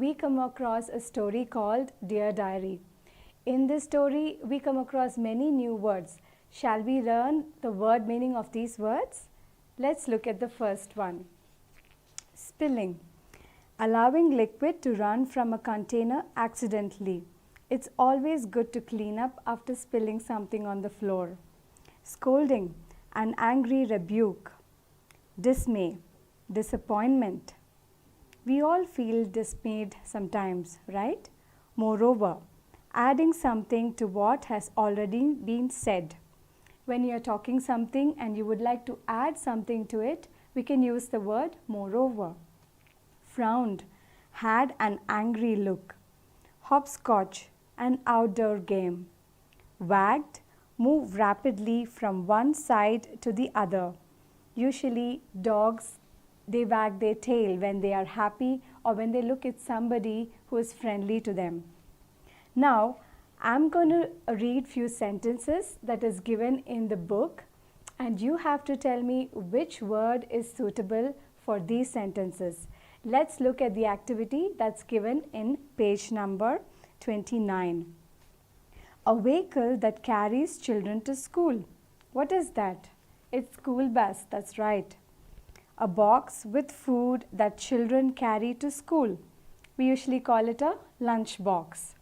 we come across a story called Dear Diary. In this story, we come across many new words. Shall we learn the word meaning of these words? Let's look at the first one. Spilling. Allowing liquid to run from a container accidentally. It's always good to clean up after spilling something on the floor. Scolding. An angry rebuke. Dismay. Disappointment. We all feel dismayed sometimes, right? Moreover, adding something to what has already been said. When you are talking something and you would like to add something to it, we can use the word moreover. Frowned, had an angry look. Hopscotch, an outdoor game. Wagged, move rapidly from one side to the other. Usually dogs, they wag their tail when they are happy or when they look at somebody who is friendly to them. Now, I'm going to read few sentences that is given in the book, and you have to tell me which word is suitable for these sentences. Let's look at the activity that's given in page number 29. A vehicle that carries children to school. What is that? It's school bus, that's right. A box with food that children carry to school. We usually call it a lunch box.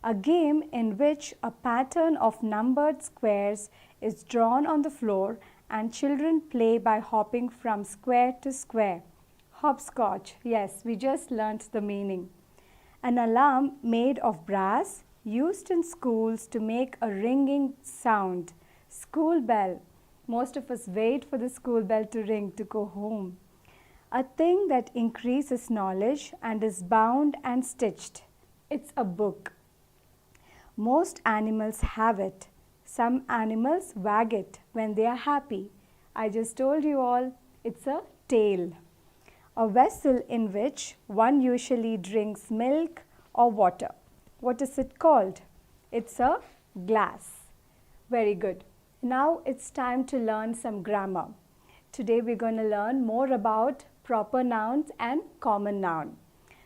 A game in which a pattern of numbered squares is drawn on the floor and children play by hopping from square to square. Hopscotch, yes, we just learnt the meaning. An alarm made of brass used in schools to make a ringing sound. School bell. Most of us wait for the school bell to ring to go home. A thing that increases knowledge and is bound and stitched. It's a book. Most animals have it. Some animals wag it when they are happy. I just told you all, it's a tail. A vessel in which one usually drinks milk or water. What is it called? It's a glass. Very good. Now it's time to learn some grammar. Today we're going to learn more about proper nouns and common noun.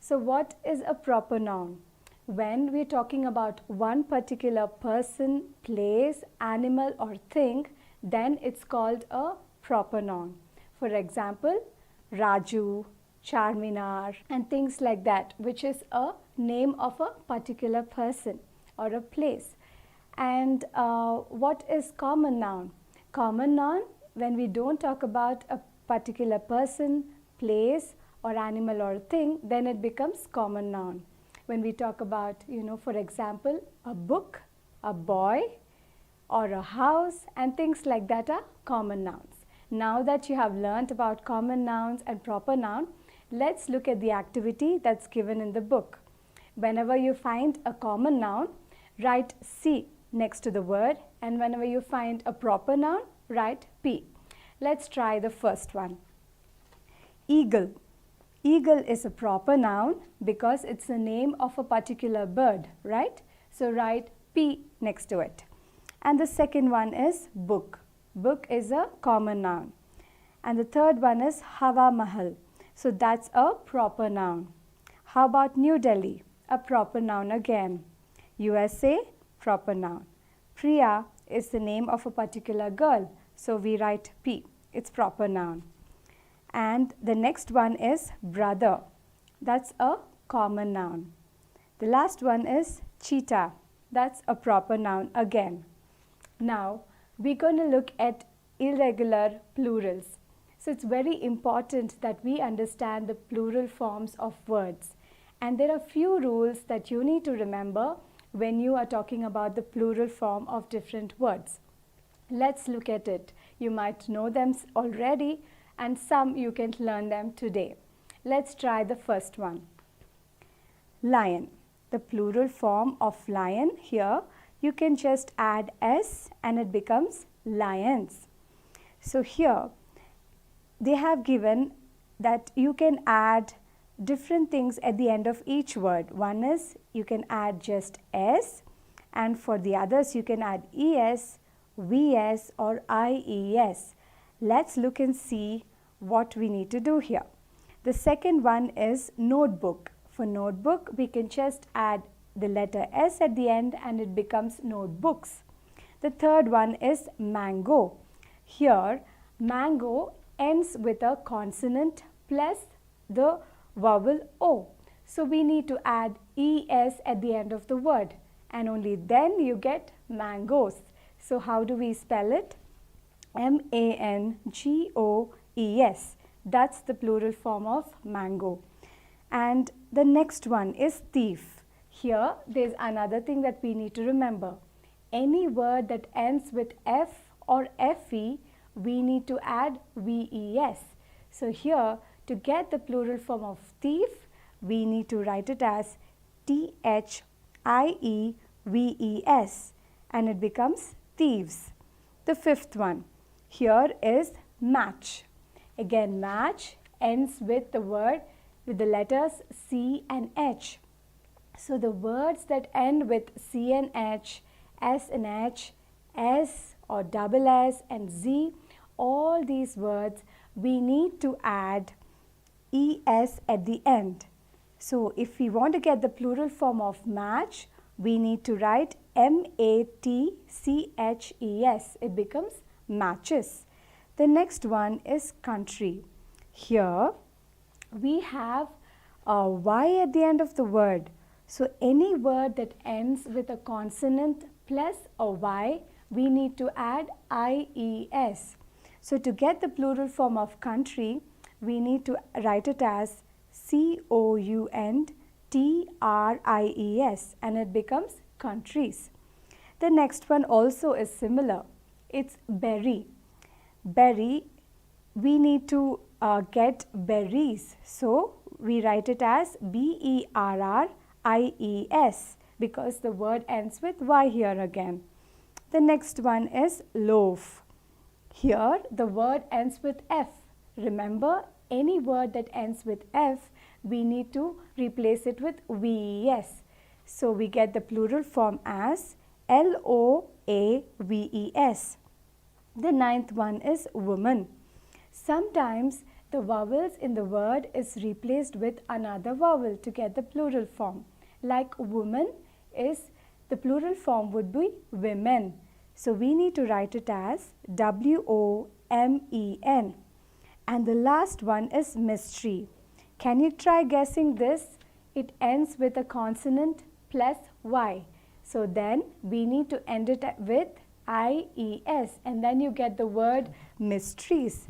So what is a proper noun? When we're talking about one particular person, place, animal or thing, then it's called a proper noun. For example, Raju, Charminar and things like that, which is a name of a particular person or a place. And what is common noun? Common noun, when we don't talk about a particular person, place or animal or thing, then it becomes common noun. When we talk about, for example, a book, a boy or a house and things like that are common nouns. Now that you have learnt about common nouns and proper noun, let's look at the activity that's given in the book. Whenever you find a common noun, write C next to the word, and whenever you find a proper noun, write P. Let's try the first one. Eagle. Eagle is a proper noun because it's the name of a particular bird, right? So write P next to it. And the second one is book. Book is a common noun. And the third one is Hawa Mahal. So that's a proper noun. How about New Delhi? A proper noun again. USA, proper noun. Priya is the name of a particular girl. So we write P. It's proper noun. And the next one is brother. That's a common noun. The last one is cheetah. That's a proper noun again. Now, we're going to look at irregular plurals. So it's very important that we understand the plural forms of words. And there are few rules that you need to remember when you are talking about the plural form of different words. Let's look at it. You might know them already, and some you can learn them today. Let's try the first one. Lion. The plural form of lion here, you can just add S and it becomes lions. So here they have given that you can add different things at the end of each word. One is you can add just S, and for the others you can add ES, VS or IES. Let's look and see what we need to do here. The second one is notebook. For notebook, we can just add the letter S at the end and it becomes notebooks. The third one is mango. Here, mango ends with a consonant plus the vowel O. So we need to add ES at the end of the word and only then you get mangoes. So how do we spell it? M-A-N-G-O-E-S. That's the plural form of mango. And the next one is thief. Here there's another thing that we need to remember. Any word that ends with F or FE, we need to add VES. So here, to get the plural form of thief, we need to write it as THIEVES and it becomes thieves. The fifth one, here is match. Again, match ends with the word with the letters C and H. So the words that end with C and H, S and H, S or double S and Z, all these words we need to add ES at the end. So if we want to get the plural form of match, we need to write M-A-T-C-H-E-S. It becomes matches. The next one is country. Here we have a Y at the end of the word. So any word that ends with a consonant plus a Y, we need to add IES. So to get the plural form of country, we need to write it as COUNTRIES and it becomes countries. The next one also is similar. It's berry. Berry, we need to get berries. So we write it as BERRIES because the word ends with Y here again. The next one is loaf. Here the word ends with F. Remember, any word that ends with F, we need to replace it with VES. So we get the plural form as LOAVES. The ninth one is woman. Sometimes the vowels in the word is replaced with another vowel to get the plural form. Like woman is, the plural form would be women. So we need to write it as WOMEN. And the last one is mystery. Can you try guessing this? It ends with a consonant plus Y. So then we need to end it with IES and then you get the word mysteries.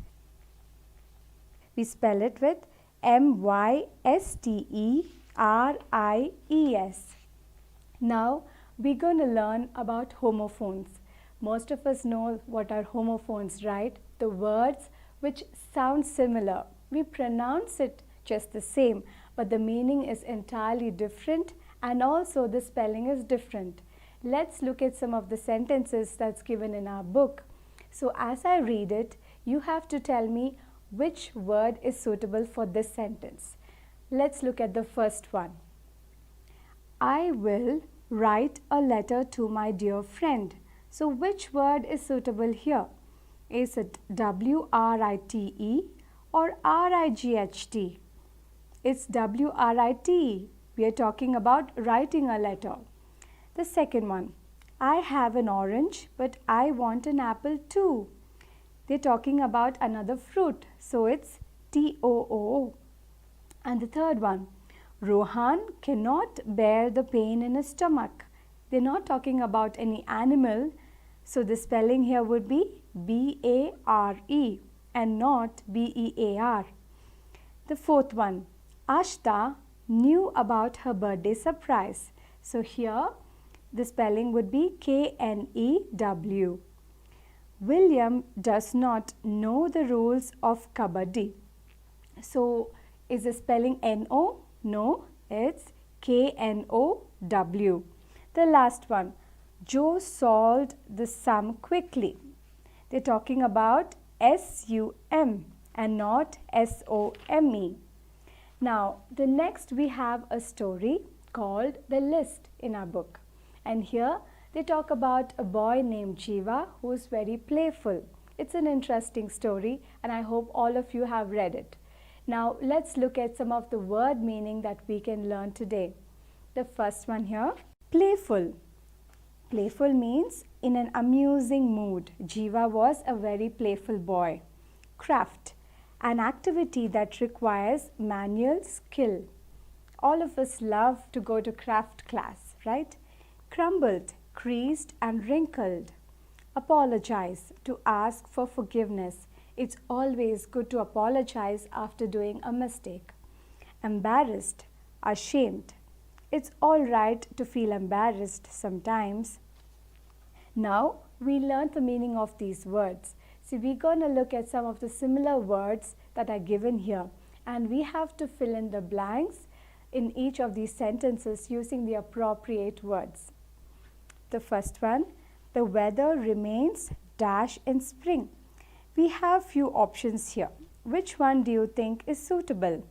We spell it with MYSTERIES. Now we're going to learn about homophones. Most of us know what are homophones, right? The words which sound similar. We pronounce it just the same, but the meaning is entirely different and also the spelling is different. Let's look at some of the sentences that's given in our book. So as I read it, you have to tell me which word is suitable for this sentence. Let's look at the first one. I will write a letter to my dear friend. So which word is suitable here? Is it WRITE or RIGHT? It's WRITE. We are talking about writing a letter. The second one, I have an orange but I want an apple too. They're talking about another fruit, so it's TOO. And the third one, Rohan cannot bear the pain in his stomach. They're not talking about any animal, so the spelling here would be BARE and not BEAR. The fourth one, Ashta knew about her birthday surprise. So here the spelling would be KNEW. William does not know the rules of Kabaddi. So is the spelling NO? No, it's KNOW. The last one, Joe solved the sum quickly. They're talking about SUM and not SOME. Now, the next we have a story called The List in our book. And here they talk about a boy named Jiva who is very playful. It's an interesting story and I hope all of you have read it. Now let's look at some of the word meaning that we can learn today. The first one here, playful. Playful means in an amusing mood. Jiva was a very playful boy. Craft, an activity that requires manual skill. All of us love to go to craft class, right? Crumbled, creased and wrinkled. Apologize, to ask for forgiveness. It's always good to apologize after doing a mistake. Embarrassed, ashamed. It's all right to feel embarrassed sometimes. Now we learned the meaning of these words. So we're going to look at some of the similar words that are given here, and we have to fill in the blanks in each of these sentences using the appropriate words. The first one, the weather remains dash in spring. We have few options here. Which one do you think is suitable?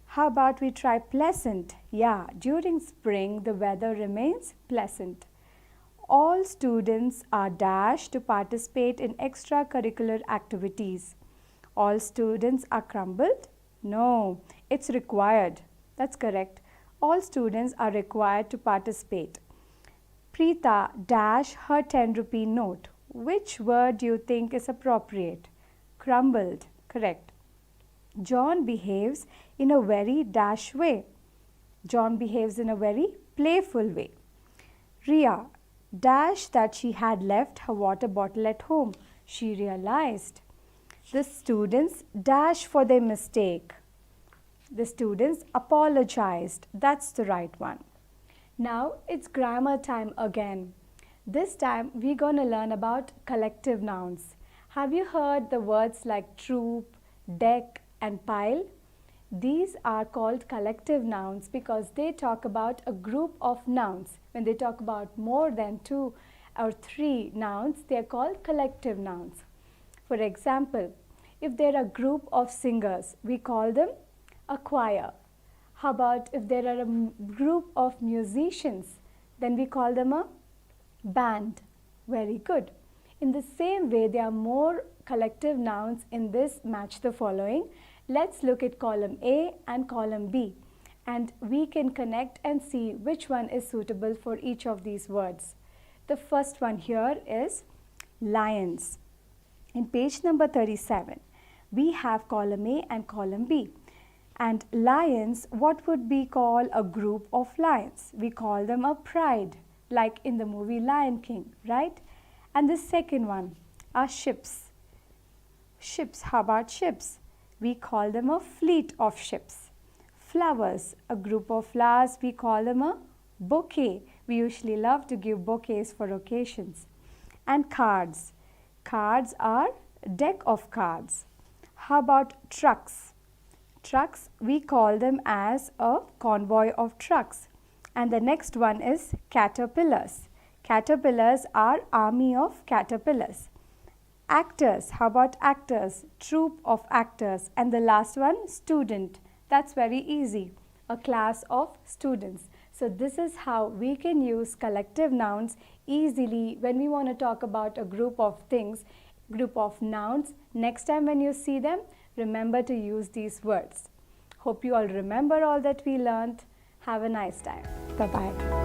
How about we try pleasant? Yeah, during spring the weather remains pleasant. All students are dash to participate in extracurricular activities. All students are crumbled? No, it's required. That's correct. All students are required to participate. Preeta dash her 10 rupee note. Which word do you think is appropriate? Crumbled. Correct. John behaves in a very dash way. John behaves in a very playful way. Ria dash that she had left her water bottle at home. She realized. The students dash for their mistake. The students apologized. That's the right one. Now it's grammar time again. This time we're going to learn about collective nouns. Have you heard the words like troop, deck and pile? These are called collective nouns because they talk about a group of nouns. When they talk about more than 2 or 3 nouns, they are called collective nouns. For example, if there are a group of singers, we call them a choir. How about if there are a group of musicians, then we call them a band. Very good. In the same way, there are more collective nouns in this match the following. Let's look at column A and column B, and we can connect and see which one is suitable for each of these words. The first one here is lions. In page number 37, we have column A and column B. And lions, what would we call a group of lions? We call them a pride, like in the movie Lion King, right? And the second one are ships. Ships, how about ships? We call them a fleet of ships. Flowers, a group of flowers, we call them a bouquet. We usually love to give bouquets for occasions. And cards. Cards are deck of cards. How about trucks? Trucks, we call them as a convoy of trucks. And the next one is caterpillars. Caterpillars are army of caterpillars. Actors, how about actors? Troupe of actors. And the last one, student. That's very easy. A class of students. So this is how we can use collective nouns easily when we want to talk about a group of things, group of nouns. Next time when you see them, remember to use these words. Hope you all remember all that we learned. Have a nice time. Bye-bye.